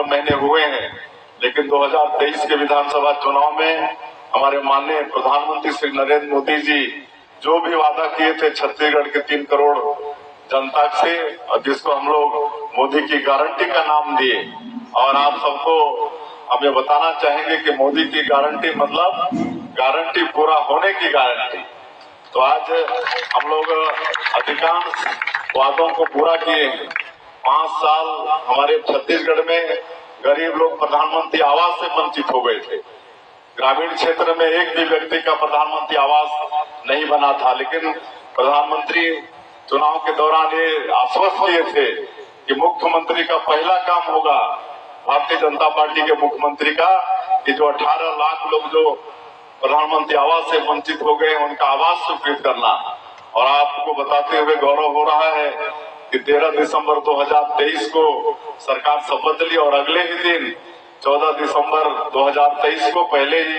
महीने हुए हैं, लेकिन 2023 के विधानसभा चुनाव में हमारे माननीय प्रधानमंत्री श्री नरेंद्र मोदी जी जो भी वादा किए थे छत्तीसगढ़ के 3 करोड़ जनता से, और जिसको हम लोग मोदी की गारंटी का नाम दिए, और आप सबको हम ये बताना चाहेंगे कि मोदी की गारंटी मतलब गारंटी पूरा होने की गारंटी। तो आज हम लोग अधिकांश वादों को पूरा किए हैं। 5 साल हमारे छत्तीसगढ़ में गरीब लोग प्रधानमंत्री आवास से वंचित हो गए थे। ग्रामीण क्षेत्र में एक भी व्यक्ति का प्रधानमंत्री आवास नहीं बना था, लेकिन प्रधानमंत्री चुनाव के दौरान ये आश्वस्त किए थे कि मुख्यमंत्री का पहला काम होगा, भारतीय जनता पार्टी के मुख्यमंत्री का, कि जो 18 लाख लोग जो प्रधानमंत्री आवास से वंचित हो गए उनका आवास स्वीकृत करना। और आपको बताते हुए गौरव हो रहा है कि 13 दिसंबर 2023 को सरकार शपथ ली और अगले ही दिन 14 दिसंबर 2023 को पहले ही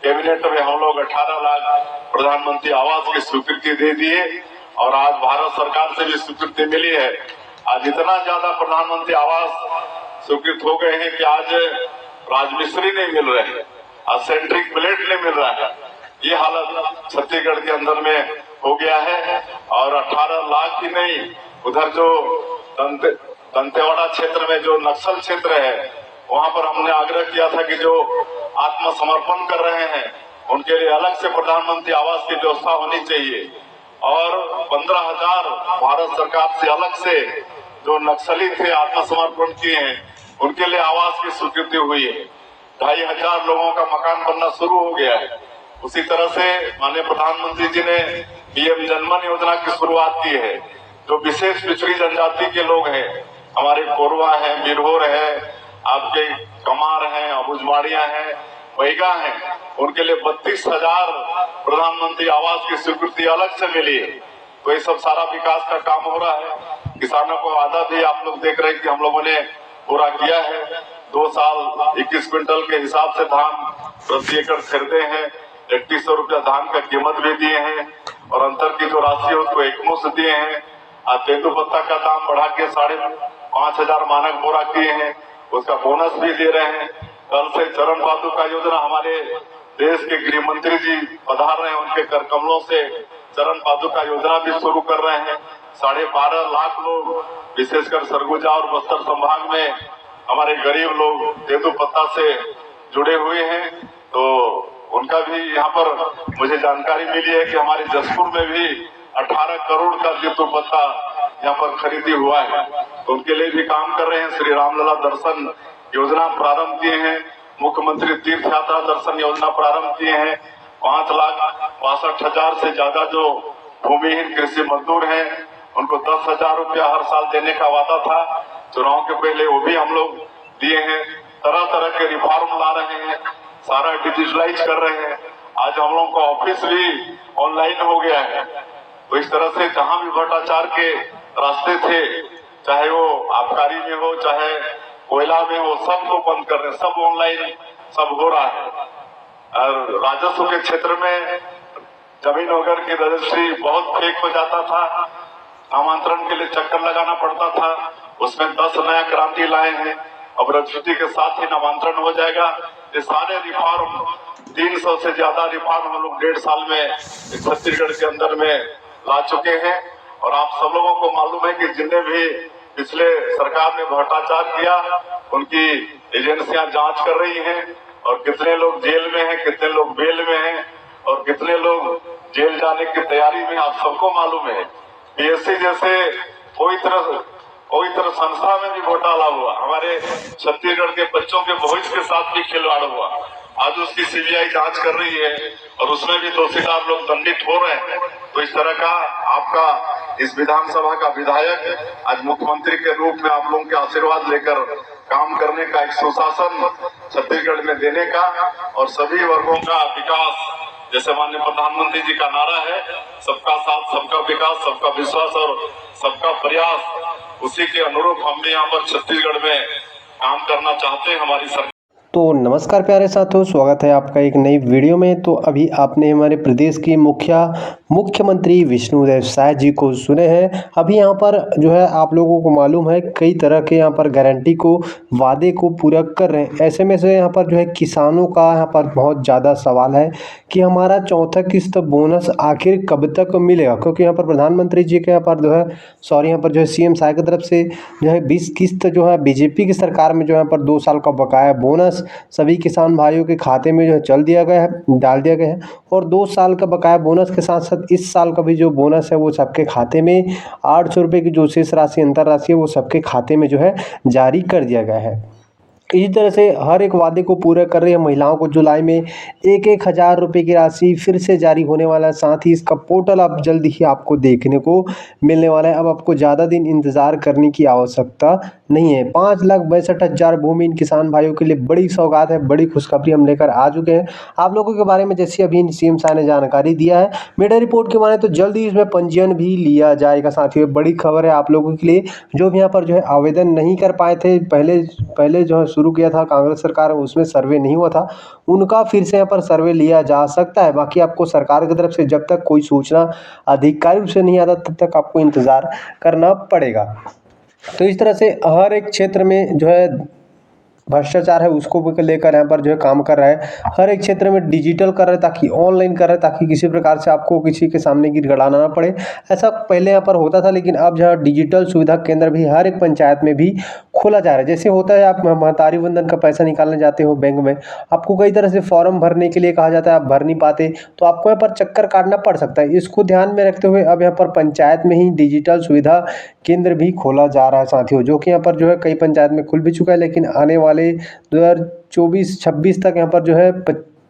कैबिनेट में हम लोग 18 लाख प्रधानमंत्री आवास की स्वीकृति दे दिए, और आज भारत सरकार से भी स्वीकृति मिली है। आज इतना ज्यादा प्रधानमंत्री आवास स्वीकृत हो गए हैं कि आज राजमिस्त्री नहीं मिल रहे हैं, आज सेंट्रिक प्लेट नहीं मिल रहा है। ये हालत छत्तीसगढ़ के अंदर में हो गया है। और 18 लाख ही नहीं, उधर जो दंतेवाड़ा क्षेत्र में जो नक्सल क्षेत्र है, वहां पर हमने आग्रह किया था कि जो आत्मसमर्पण कर रहे हैं उनके लिए अलग से प्रधानमंत्री आवास की व्यवस्था होनी चाहिए। और 15,000 भारत सरकार से अलग से जो नक्सली थे आत्मसमर्पण किए हैं उनके लिए आवास की स्वीकृति हुई है। 2,500 लोगों का मकान बनना शुरू हो गया है। उसी तरह से माननीय प्रधानमंत्री जी ने पीएम जनमन योजना की शुरुआत की है। जो विशेष पिछड़ी जनजाति के लोग हैं, हमारे कोरवा है, बिरहोर है, आपके कमार हैं, अबुझमाड़ियां हैं, बैगा हैं, उनके लिए 32,000 प्रधानमंत्री आवास की स्वीकृति अलग से मिली है। तो ये सब सारा विकास का काम हो रहा है। किसानों को वादा भी आप लोग देख रहे हैं कि हम लोगों ने पूरा किया है। 2 साल 21 क्विंटल के हिसाब से धान प्रति एकड़ खरीदे हैं, 3100 रुपया धान का कीमत भी दिए हैं, और अंतर की जो राशि है उसको एकमुश्त दिए हैं। तेंदुपत्ता का दाम बढ़ा के 5,500 मानक बोरा किए हैं, उसका बोनस भी दे रहे हैं। कल से चरण पादुका योजना हमारे देश के गृह मंत्री जी पधार रहे हैं, उनके कर कमलों से चरण पादुका योजना भी शुरू कर रहे हैं। 12.5 लाख लोग विशेषकर सरगुजा और बस्तर संभाग में हमारे गरीब लोग तेंदुपत्ता से जुड़े हुए हैं। तो उनका भी यहाँ पर मुझे जानकारी मिली है कि हमारे जसपुर में भी 18 करोड़ का तेंदुपत्ता यहाँ पर खरीदी हुआ है। तो उनके लिए भी काम कर रहे हैं। श्री रामलला दर्शन योजना प्रारंभ किए हैं, मुख्यमंत्री तीर्थ यात्रा दर्शन योजना प्रारंभ किए हैं। 5,62,000 से ज्यादा जो भूमिहीन कृषि मजदूर हैं उनको 10,000 रुपया हर साल देने का वादा था। चुनाव के पहले वो भी हम लोग दिए हैं। तरह तरह के रिफॉर्म ला रहे हैं, सारा डिजिटलाइज कर रहे हैं। आज हम लोगों का ऑफिस भी ऑनलाइन हो गया है। तो इस तरह से जहां भी भ्रष्टाचार के रास्ते थे, चाहे वो आबकारी में हो, चाहे कोयला में हो, सबको बंद कर रहे हैं। सब ऑनलाइन सब हो रहा है। और राजस्व के क्षेत्र में जमीन वगैरह की रजिस्ट्री बहुत फेक हो जाता था, आमंत्रण के लिए चक्कर लगाना पड़ता था। उसमें 10 नया क्रांति लाए हैं। अब रजिस्ट्री के साथ ही नामांतरण हो जाएगा। ये सारे रिफॉर्म 300 से ज्यादा रिफॉर्म हम लोग 1.5 साल में छत्तीसगढ़ के अंदर में ला चुके हैं। और आप सब लोगों को मालूम है कि जिन्हें भी पिछले सरकार ने भ्रष्टाचार किया उनकी एजेंसियां जांच कर रही हैं, और कितने लोग जेल में हैं, कितने लोग बेल में हैं, और कितने लोग जेल जाने की तैयारी में आप सबको मालूम है। पीएससी जैसे कोई तरह संस्था में भी घोटाला हुआ, हमारे छत्तीसगढ़ के बच्चों के भविष्य के साथ भी खिलवाड़ हुआ। आज उसकी सीबीआई जांच कर रही है और उसमें भी दोषीदार लोग दंडित हो रहे हैं। तो इस तरह का आपका इस विधानसभा का विधायक आज मुख्यमंत्री के रूप में आप लोगों के आशीर्वाद लेकर काम करने का एक सुशासन छत्तीसगढ़ में देने का, और सभी वर्गों का विकास, जैसे माननीय प्रधानमंत्री जी का नारा है, सबका साथ सबका विकास, सबका विश्वास और सबका प्रयास, उसी के अनुरूप हम भी यहाँ पर छत्तीसगढ़ में काम करना चाहते हैं। हमारी सरकार तो नमस्कार प्यारे साथियों, स्वागत है आपका एक नई वीडियो में। तो अभी आपने हमारे प्रदेश की मुख्यमंत्री विष्णुदेव साय जी को सुने हैं। अभी यहाँ पर जो है आप लोगों को मालूम है कई तरह के यहाँ पर गारंटी को वादे को पूरा कर रहे हैं। ऐसे में से यहाँ पर जो है किसानों का यहाँ पर बहुत ज़्यादा सवाल है कि हमारा चौथा किस्त बोनस आखिर कब तक मिलेगा, क्योंकि यहाँ पर प्रधानमंत्री जी के यहाँ पर जो है यहाँ पर जो है सीएम साय की तरफ से जो है 20 किस्त जो है बीजेपी की सरकार में जो यहाँ पर 2 साल का बकाया बोनस सभी किसान भाइयों के खाते में जो है डाल दिया गया है। और 2 साल का बकाया बोनस के साथ साथ इस साल का भी जो बोनस है वो सबके खाते में 800 रुपये की जो शेष राशि अंतर राशि है वो सबके खाते में जो है जारी कर दिया गया है। इसी तरह से हर एक वादे को पूरा कर रही है। महिलाओं को जुलाई में 1,000 रुपये की राशि फिर से जारी होने वाला है। साथ ही इसका पोर्टल अब जल्द ही आपको देखने को मिलने वाला है। अब आपको ज़्यादा दिन इंतज़ार करने की आवश्यकता नहीं है। 5,62,000 भूमिहीन किसान भाइयों के लिए बड़ी सौगात है, बड़ी खुशखबरी हम लेकर आ चुके हैं आप लोगों के बारे में। जैसे अभी सीएम साहब ने जानकारी दिया है मीडिया रिपोर्ट के माने तो जल्द ही इसमें पंजीयन भी लिया जाएगा। साथियों बड़ी खबर है आप लोगों के लिए जो भी यहाँ पर जो है आवेदन नहीं कर पाए थे, पहले जो है शुरू किया था कांग्रेस सरकार, उसमें सर्वे नहीं हुआ था, उनका फिर से यहाँ पर सर्वे लिया जा सकता है। बाकी आपको सरकार की तरफ से जब तक कोई सूचना आधिकारिक से नहीं आता तब तक आपको इंतज़ार करना पड़ेगा। तो इस तरह से हर एक क्षेत्र में जो है भ्रष्टाचार है उसको लेकर यहाँ पर जो है काम कर रहा है। हर एक क्षेत्र में डिजिटल कर रहे हैं ताकि ऑनलाइन कर रहे हैं ताकि किसी प्रकार से आपको किसी के सामने गिड़गिड़ाना ना पड़े। ऐसा पहले यहाँ पर होता था, लेकिन अब जहाँ डिजिटल सुविधा केंद्र भी हर एक पंचायत में भी खोला जा रहा है। जैसे होता है आप महतारी वंदन का पैसा निकालने जाते हो बैंक में, आपको कई तरह से फॉर्म भरने के लिए कहा जाता है, आप भर नहीं पाते तो आपको यहाँ पर चक्कर काटना पड़ सकता है। इसको ध्यान में रखते हुए अब यहाँ पर पंचायत में ही डिजिटल सुविधा केंद्र भी खोला जा रहा है साथियों, जो कि यहाँ पर जो है कई पंचायत में खुल भी चुका है। लेकिन आने वाले 2024-26 तक यहाँ पर जो है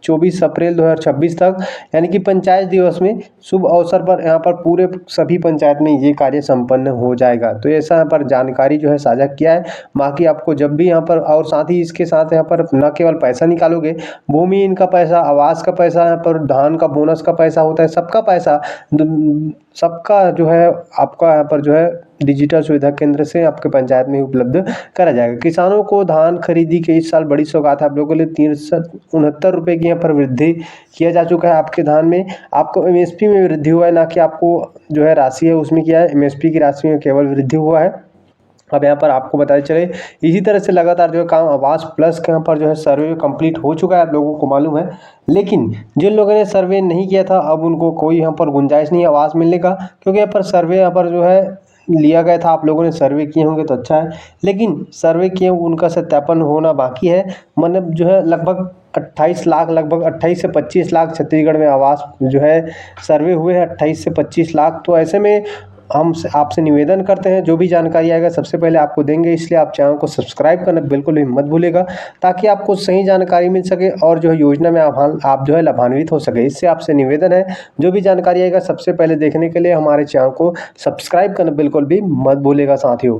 24 अप्रैल 2026 तक यानी कि पंचायत दिवस में शुभ अवसर पर यहाँ पर पूरे सभी पंचायत में ये कार्य संपन्न हो जाएगा। तो ऐसा यहाँ पर जानकारी जो है साझा किया है। बाकी आपको जब भी यहाँ पर, और साथ ही इसके साथ यहाँ पर न केवल पैसा निकालोगे, भूमिहीन का पैसा, आवास का पैसा, यहाँ पर धान का बोनस का पैसा होता है, सबका पैसा सबका जो है आपका यहाँ पर जो है डिजिटल सुविधा केंद्र से आपके पंचायत में उपलब्ध करा जाएगा। किसानों को धान खरीदी के इस साल बड़ी सौगात है आप लोगों के लिए। 369 रुपये की यहाँ पर वृद्धि किया जा चुका है आपके धान में। आपको एमएसपी में वृद्धि हुआ है, ना कि आपको जो है राशि है उसमें किया है, एमएसपी की राशि में केवल वृद्धि हुआ है। अब यहाँ पर आपको बताया चले इसी तरह से लगातार जो है काम आवास प्लस के यहाँ पर जो है सर्वे कंप्लीट हो चुका है, आप लोगों को मालूम है। लेकिन जिन लोगों ने सर्वे नहीं किया था अब उनको कोई यहाँ पर गुंजाइश नहीं है आवास मिलने का, क्योंकि यहाँ पर सर्वे यहाँ पर जो है लिया गया था। आप लोगों ने सर्वे किए होंगे तो अच्छा है, लेकिन सर्वे किए उनका सत्यापन होना बाकी है। मतलब जो है लगभग 28 लाख, लगभग 28 से 25 लाख छत्तीसगढ़ में आवास जो है सर्वे हुए हैं, 28 से 25 लाख। तो ऐसे में हम आपसे निवेदन करते हैं जो भी जानकारी आएगा सबसे पहले आपको देंगे, इसलिए आप चैनल को सब्सक्राइब करना बिल्कुल भी मत भूलेगा ताकि आपको सही जानकारी मिल सके और जो है योजना में आप जो है लाभान्वित हो सके। इससे आपसे निवेदन है जो भी जानकारी आएगा सबसे पहले देखने के लिए हमारे चैनल को सब्सक्राइब करना बिल्कुल भी मत भूलेगा साथियों।